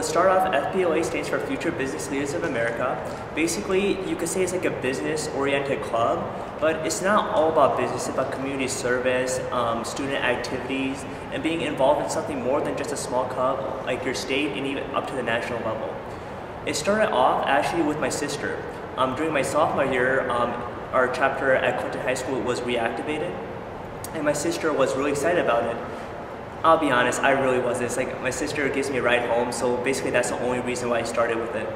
start off, FBLA stands for Future Business Leaders of America. Basically, you could say it's like a business-oriented club, but it's not all about business. It's about community service, student activities, and being involved in something more than just a small club like your state and even up to the national level. It started off actually with my sister. During my sophomore year, our chapter at Clinton High School was reactivated, and my sister was really excited about it. I'll be honest, I really wasn't. It's like my sister gives me a ride home, so basically that's the only reason why I started with it.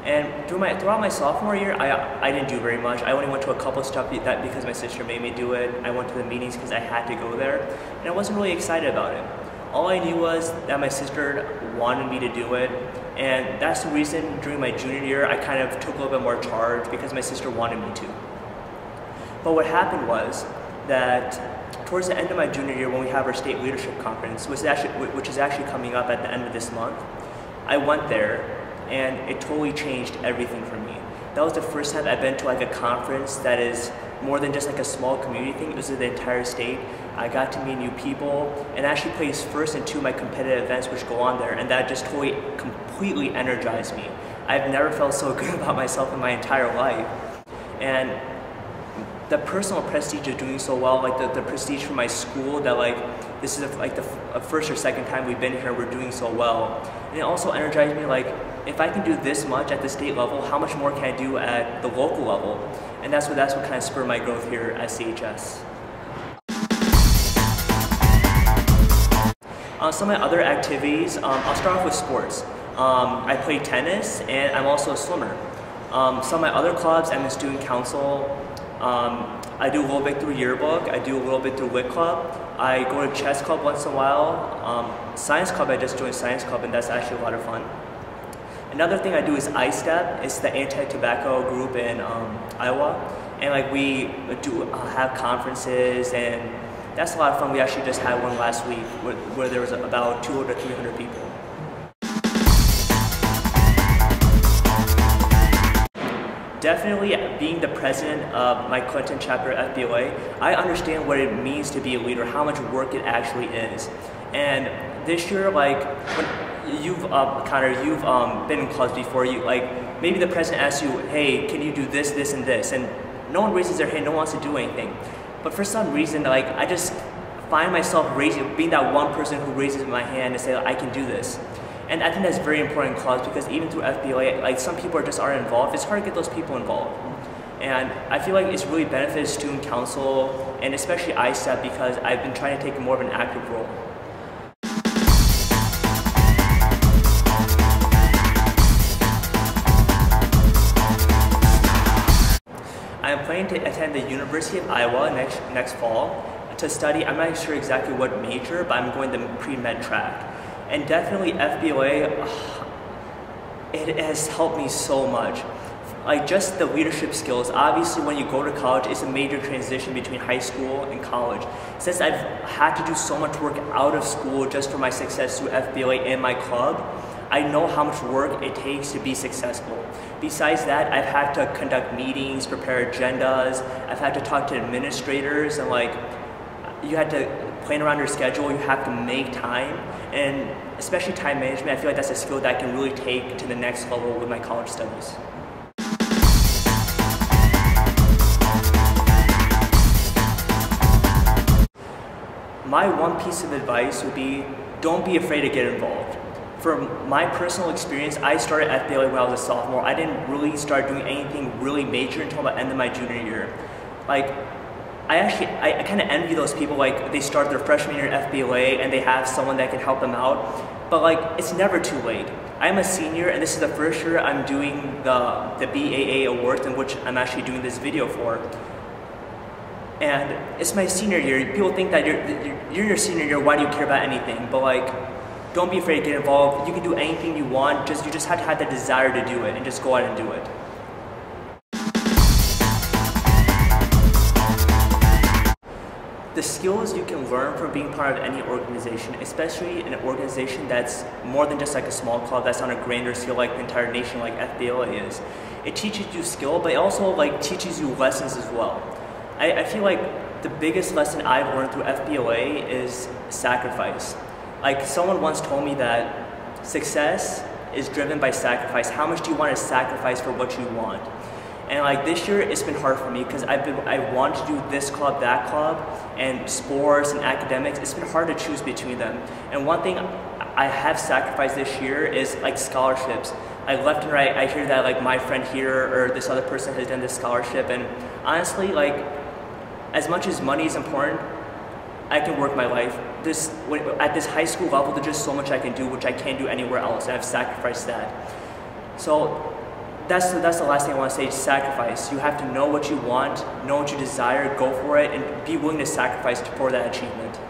And throughout my sophomore year, I didn't do very much. I only went to a couple of stuff because my sister made me do it. I went to the meetings because I had to go there, and I wasn't really excited about it. All I knew was that my sister wanted me to do it, and that's the reason during my junior year I kind of took a little bit more charge because my sister wanted me to. But what happened was that towards the end of my junior year, when we have our state leadership conference, which is actually coming up at the end of this month, I went there, and it totally changed everything for me. That was the first time I've been to like a conference that is more than just like a small community thing. It was in the entire state. I got to meet new people, and actually placed first in two of my competitive events which go on there, and that just totally, completely energized me. I've never felt so good about myself in my entire life. And the personal prestige of doing so well, like the prestige from my school, that like this is like the first or second time we've been here, we're doing so well. And it also energized me, like if I can do this much at the state level, how much more can I do at the local level? And that's what kind of spurred my growth here at CHS. Some of my other activities, I'll start off with sports. I play tennis, and I'm also a swimmer. Some of my other clubs, I'm in student council. I do a little bit through yearbook, I do a little bit through Lit Club, I go to chess club once in a while, science club, I just joined science club, and that's actually a lot of fun. Another thing I do is ISTEP, it's the anti-tobacco group in Iowa, and like we do have conferences, and that's a lot of fun. We actually just had one last week where there was about 200 to 300 people. Definitely being the president of my Clinton chapter at FBLA, I understand what it means to be a leader, how much work it actually is. And this year, like, when you've been in clubs before, like maybe the president asks you, hey, can you do this, this, and this? And no one raises their hand, no one wants to do anything. But for some reason, like I just find myself being that one person who raises my hand and say, I can do this. And I think that's very important in clubs, because even through FBLA, like some people just aren't involved. It's hard to get those people involved. And I feel like it's really benefited student council, and especially ISTEP, because I've been trying to take more of an active role. I'm planning to attend the University of Iowa next fall to study. I'm not sure exactly what major, but I'm going the pre-med track. And definitely FBLA, it has helped me so much. Like just the leadership skills, obviously when you go to college, it's a major transition between high school and college. Since I've had to do so much work out of school just for my success through FBLA and my club, I know how much work it takes to be successful. Besides that, I've had to conduct meetings, prepare agendas, I've had to talk to administrators, and like, you had to plan around your schedule, you have to make time, and especially time management, I feel like that's a skill that I can really take to the next level with my college studies. My one piece of advice would be, don't be afraid to get involved. For my personal experience, I started FBLA when I was a sophomore. I didn't really start doing anything really major until the end of my junior year. Like, I kind of envy those people, like they start their freshman year at FBLA and they have someone that can help them out, but like it's never too late. I'm a senior, and this is the first year I'm doing the BAA awards, in which I'm actually doing this video for. And it's my senior year. People think that you're in your senior year, why do you care about anything? But like, don't be afraid to get involved. You can do anything you want, you just have to have the desire to do it, and just go out and do it. The skills you can learn from being part of any organization, especially an organization that's more than just like a small club, that's on a grander scale like the entire nation like FBLA is. It teaches you skill, but it also like teaches you lessons as well. I feel like the biggest lesson I've learned through FBLA is sacrifice. Like someone once told me that success is driven by sacrifice. How much do you want to sacrifice for what you want? And like this year, it's been hard for me because I want to do this club, that club, and sports and academics. It's been hard to choose between them. And one thing I have sacrificed this year is like scholarships. Like left and right, I hear that like my friend here or this other person has done this scholarship, and honestly, like as much as money is important, I can work my life. At this high school level, there's just so much I can do which I can't do anywhere else, and I've sacrificed that. So that's the last thing I want to say, sacrifice. You have to know what you want, know what you desire, go for it, and be willing to sacrifice for that achievement.